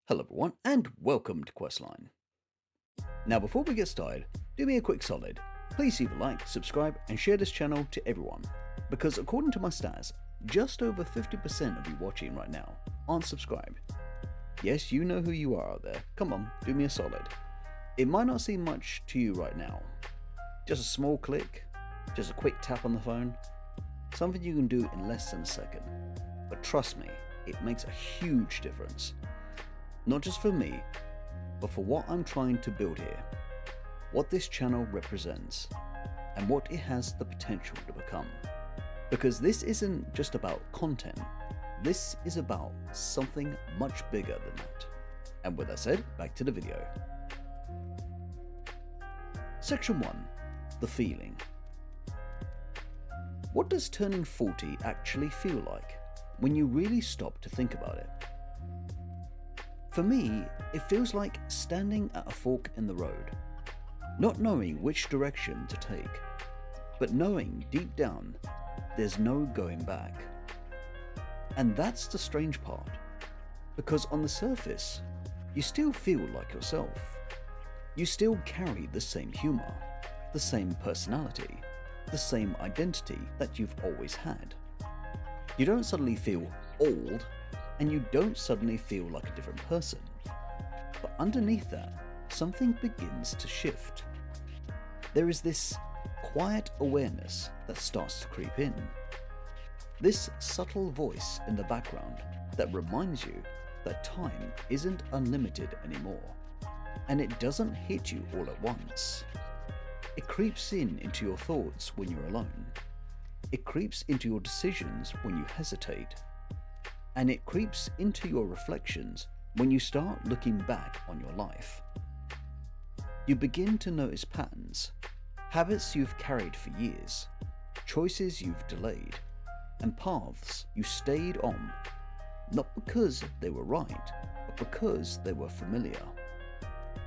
Hello everyone and welcome to QuestLine. Now before we get started, do me a quick solid. Please leave a like, subscribe and share this channel to everyone, because according to my stats, just over 50% of you watching right now aren't subscribed. Yes, you know who you are out there. Come on, do me a solid. It might not seem much to you right now. Just a small click, just a quick tap on the phone, something you can do in less than a second. But trust me, it makes a huge difference. Not just for me, but for what I'm trying to build here, what this channel represents, and what it has the potential to become. Because this isn't just about content, this is about something much bigger than that. And with that said, back to the video. Section 1. The feeling. What does turning 40 actually feel like when you really stop to think about it? For me, it feels like standing at a fork in the road, not knowing which direction to take, but knowing deep down there's no going back. And that's the strange part, because on the surface, you still feel like yourself. You still carry the same humor, the same personality, the same identity that you've always had. You don't suddenly feel old, and you don't suddenly feel like a different person. But underneath that, something begins to shift. There is this quiet awareness that starts to creep in. This subtle voice in the background that reminds you that time isn't unlimited anymore, and it doesn't hit you all at once. It creeps into your thoughts when you're alone. It creeps into your decisions when you hesitate. And it creeps into your reflections when you start looking back on your life. You begin to notice patterns, habits you've carried for years, choices you've delayed, and paths you stayed on, not because they were right, but because they were familiar.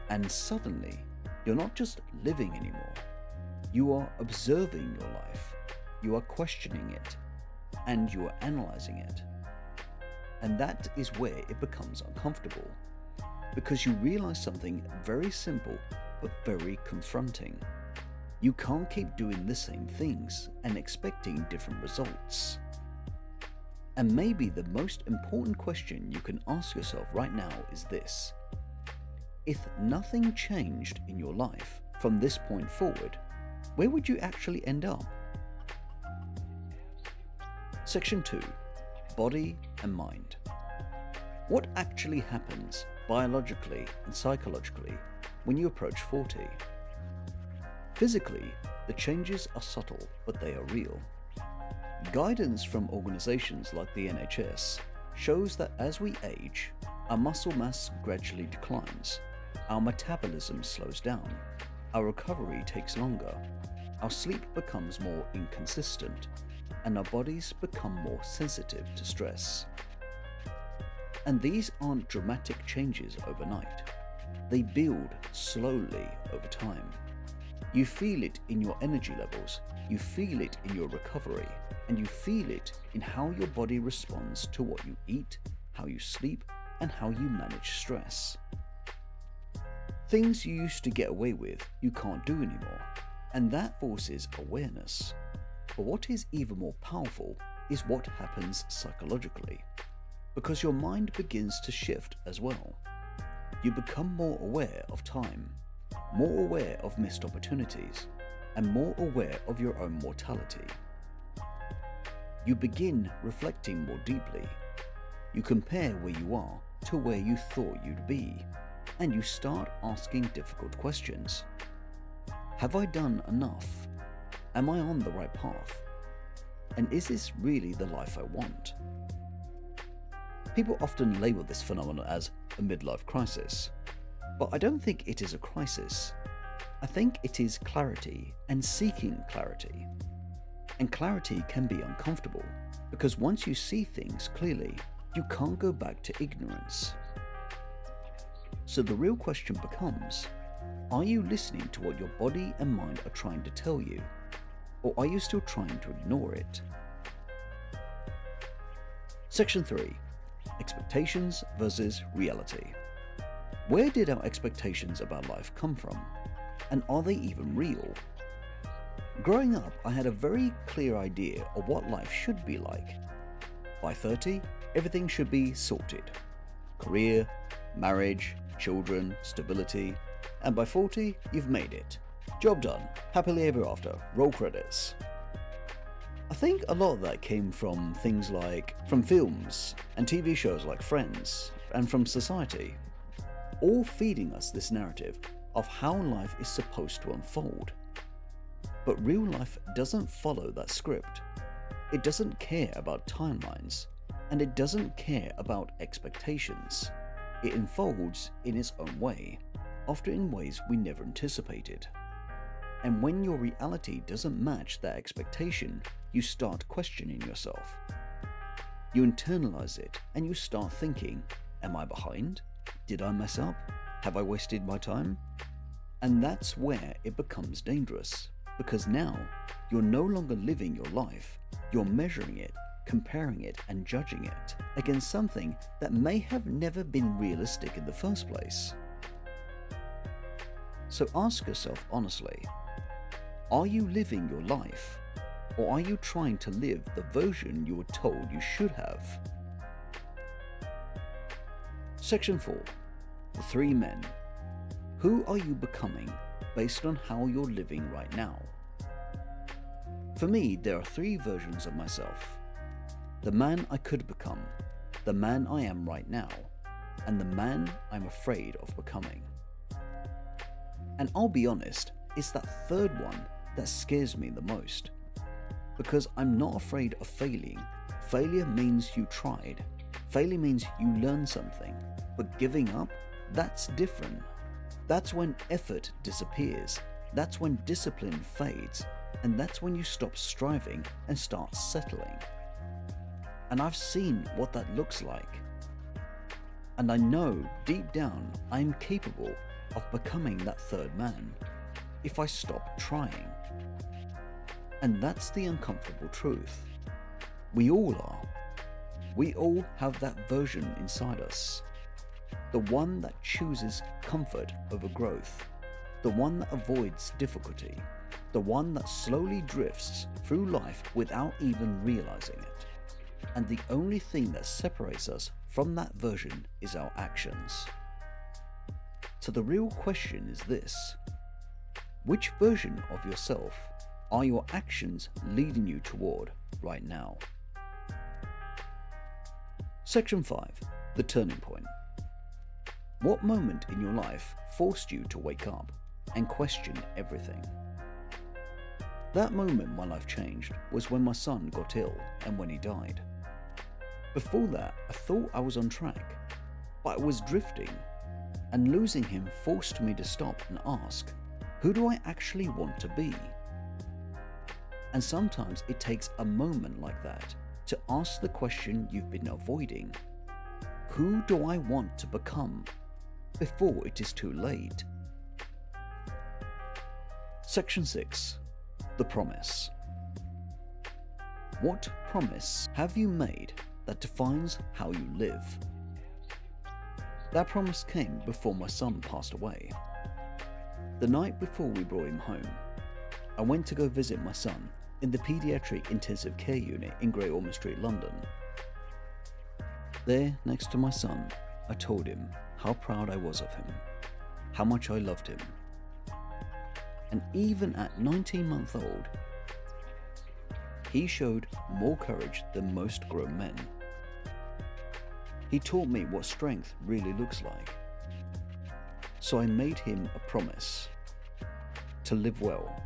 And suddenly, you're not just living anymore. You are observing your life, you are questioning it, and you are analyzing it. And that is where it becomes uncomfortable, because you realize something very simple but very confronting. You can't keep doing the same things and expecting different results. And maybe the most important question you can ask yourself right now is this: if nothing changed in your life from this point forward, where would you actually end up? Section 2. Body and mind. What actually happens biologically and psychologically when you approach 40? Physically, the changes are subtle, but they are real. Guidance from organizations like the NHS shows that as we age, our muscle mass gradually declines, our metabolism slows down, our recovery takes longer, our sleep becomes more inconsistent, and our bodies become more sensitive to stress. And these aren't dramatic changes overnight. They build slowly over time. You feel it in your energy levels, you feel it in your recovery, and you feel it in how your body responds to what you eat, how you sleep, and how you manage stress. Things you used to get away with, you can't do anymore, and that forces awareness. But what is even more powerful is what happens psychologically, because your mind begins to shift as well. You become more aware of time, more aware of missed opportunities, and more aware of your own mortality. You begin reflecting more deeply. You compare where you are to where you thought you'd be, and you start asking difficult questions. Have I done enough? Am I on the right path? And is this really the life I want? People often label this phenomenon as a midlife crisis, but I don't think it is a crisis. I think it is clarity and seeking clarity. And clarity can be uncomfortable, because once you see things clearly, you can't go back to ignorance. So the real question becomes, are you listening to what your body and mind are trying to tell you? Or are you still trying to ignore it? Section 3. Expectations versus reality. Where did our expectations about life come from? And are they even real? Growing up, I had a very clear idea of what life should be like. By 30, everything should be sorted. Career, marriage, children, stability, and by 40, you've made it. Job done, happily ever after, roll credits. I think a lot of that came from things like from films and TV shows like Friends, and from society, all feeding us this narrative of how life is supposed to unfold. But real life doesn't follow that script. It doesn't care about timelines, and it doesn't care about expectations. It unfolds in its own way, often in ways we never anticipated. And when your reality doesn't match that expectation, you start questioning yourself. You internalize it and you start thinking, am I behind? Did I mess up? Have I wasted my time? And that's where it becomes dangerous, because now you're no longer living your life, you're measuring it, comparing it and judging it against something that may have never been realistic in the first place. So ask yourself honestly, are you living your life, or are you trying to live the version you were told you should have? Section 4. The 3 men. Who are you becoming based on how you're living right now? For me, there are 3 versions of myself. The man I could become, the man I am right now, and the man I'm afraid of becoming. And I'll be honest, it's that third one that scares me the most. Because I'm not afraid of failing. Failure means you tried. Failure means you learned something. But giving up, that's different. That's when effort disappears. That's when discipline fades. And that's when you stop striving and start settling. And I've seen what that looks like. And I know deep down I'm capable of becoming that third man if I stop trying. And that's the uncomfortable truth. We all are. We all have that version inside us. The one that chooses comfort over growth. The one that avoids difficulty. The one that slowly drifts through life without even realizing it. And the only thing that separates us from that version is our actions. So the real question is this: which version of yourself are your actions leading you toward right now? Section 5. The turning point. What moment in your life forced you to wake up and question everything? That moment my life changed was when my son got ill and when he died. Before that, I thought I was on track, but I was drifting, and losing him forced me to stop and ask, who do I actually want to be? And sometimes it takes a moment like that to ask the question you've been avoiding. Who do I want to become before it is too late? Section 6. The promise. What promise have you made that defines how you live? That promise came before my son passed away. The night before we brought him home, I went to go visit my son in the paediatric intensive care unit in Great Ormond Street, London. There, next to my son, I told him how proud I was of him, how much I loved him. And even at 19 months old, he showed more courage than most grown men. He taught me what strength really looks like. So I made him a promise to live well,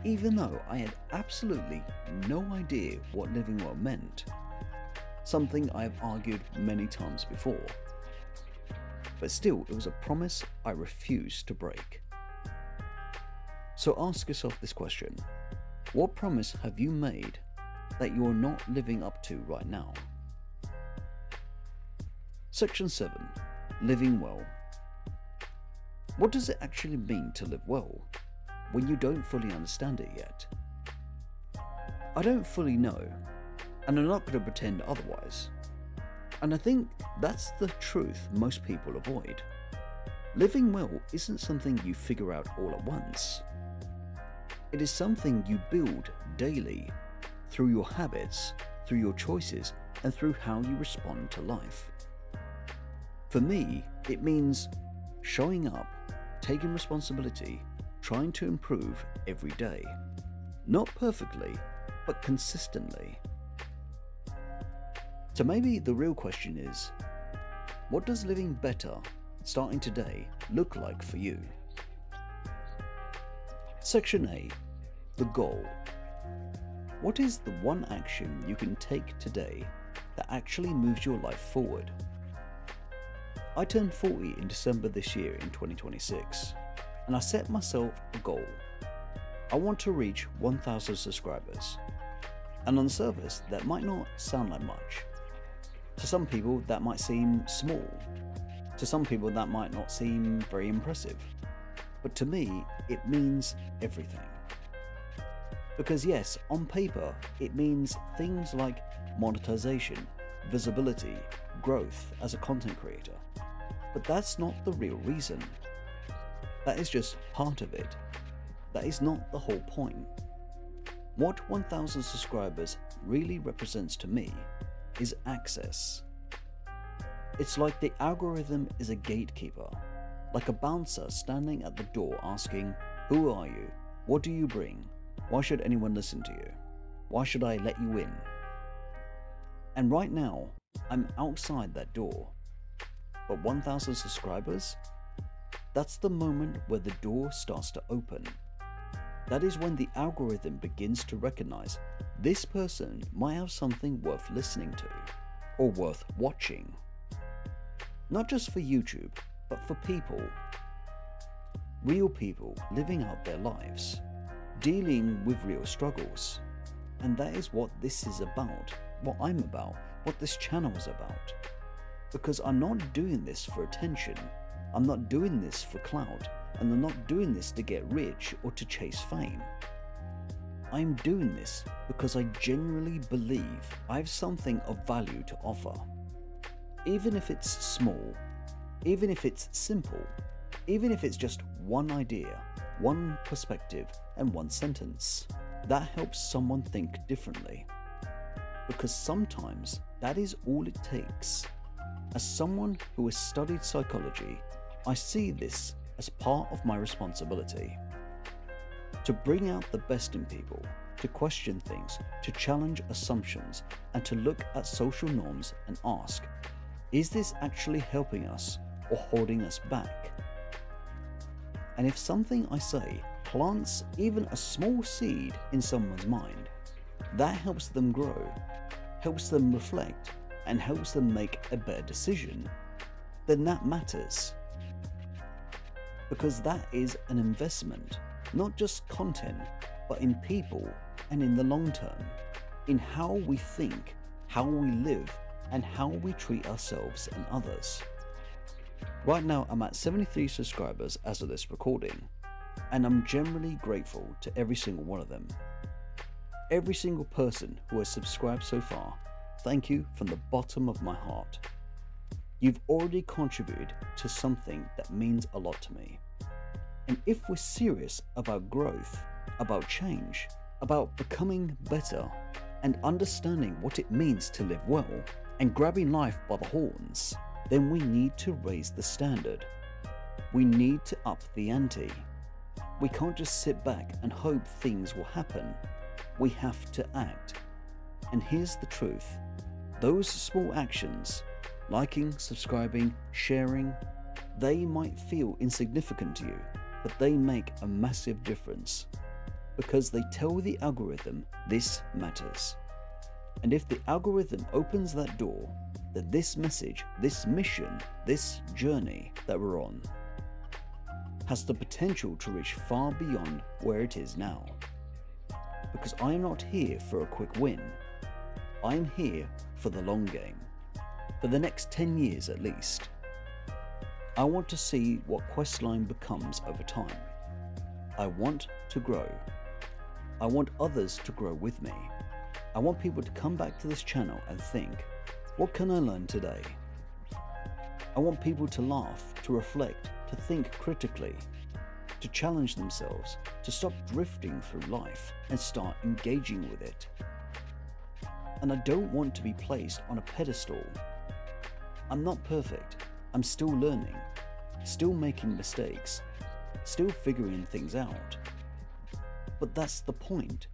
even though I had absolutely no idea what living well meant, something I have argued many times before. But still, it was a promise I refused to break. So ask yourself this question: what promise have you made that you are not living up to right now? Section 7. Living well. What does it actually mean to live well when you don't fully understand it yet? I don't fully know, and I'm not going to pretend otherwise. And I think that's the truth most people avoid. Living well isn't something you figure out all at once. It is something you build daily through your habits, through your choices, and through how you respond to life. For me, it means showing up, taking responsibility, trying to improve every day. Not perfectly, but consistently. So maybe the real question is, what does living better, starting today, look like for you? Section A, the goal. What is the one action you can take today that actually moves your life forward? I turned 40 in December this year in 2026, and I set myself a goal. I want to reach 1,000 subscribers. And on the surface, that might not sound like much. To some people, that might seem small. To some people, that might not seem very impressive. But to me, it means everything. Because yes, on paper, it means things like monetization, visibility, growth as a content creator. But that's not the real reason. That is just part of it. That is not the whole point. What 1,000 subscribers really represents to me is access. It's like the algorithm is a gatekeeper, like a bouncer standing at the door asking, "Who are you? What do you bring? Why should anyone listen to you? Why should I let you in?" And right now, I'm outside that door. But 1,000 subscribers? That's the moment where the door starts to open. That is when the algorithm begins to recognize this person might have something worth listening to or worth watching. Not just for YouTube, but for people. Real people living out their lives, dealing with real struggles. And that is what this is about, what I'm about, what this channel is about. Because I'm not doing this for attention, I'm not doing this for clout, and I'm not doing this to get rich or to chase fame. I'm doing this because I genuinely believe I have something of value to offer. Even if it's small, even if it's simple, even if it's just one idea, one perspective, and one sentence, that helps someone think differently. Because sometimes that is all it takes. As someone who has studied psychology, I see this as part of my responsibility. To bring out the best in people, to question things, to challenge assumptions, and to look at social norms and ask, is this actually helping us or holding us back? And if something I say plants even a small seed in someone's mind, that helps them grow, helps them reflect, and helps them make a better decision, then that matters. Because that is an investment, not just content, but in people and in the long term, in how we think, how we live, and how we treat ourselves and others. Right now, I'm at 73 subscribers as of this recording, and I'm genuinely grateful to every single one of them. Every single person who has subscribed so far, thank you from the bottom of my heart. You've already contributed to something that means a lot to me. And if we're serious about growth, about change, about becoming better, and understanding what it means to live well, and grabbing life by the horns, then we need to raise the standard. We need to up the ante. We can't just sit back and hope things will happen. We have to act. And here's the truth. Those small actions, liking, subscribing, sharing, they might feel insignificant to you, but they make a massive difference because they tell the algorithm this matters. And if the algorithm opens that door, then this message, this mission, this journey that we're on has the potential to reach far beyond where it is now. Because I am not here for a quick win. I am here for the long game, for the next 10 years at least. I want to see what QUESTLINE becomes over time. I want to grow. I want others to grow with me. I want people to come back to this channel and think, what can I learn today? I want people to laugh, to reflect, to think critically, to challenge themselves, to stop drifting through life and start engaging with it. And I don't want to be placed on a pedestal. I'm not perfect. I'm still learning, still making mistakes, still figuring things out. But that's the point.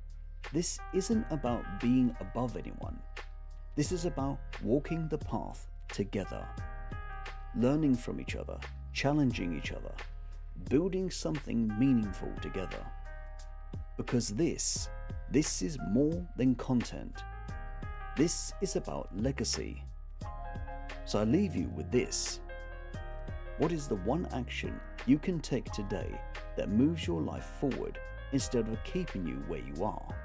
This isn't about being above anyone. This is about walking the path together, learning from each other, challenging each other, building something meaningful together. Because this is more than content. This is about legacy. So I leave you with this. What is the one action you can take today that moves your life forward instead of keeping you where you are?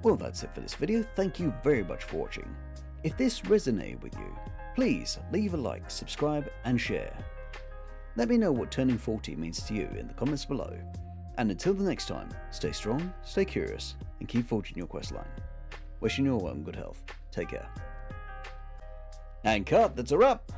Well, that's it for this video. Thank you very much for watching. If this resonated with you, please leave a like, subscribe and share. Let me know what turning 40 means to you in the comments below. And until the next time, stay strong, stay curious, and keep forging your quest line. Wishing you all well and good health. Take care. And cut, that's a wrap!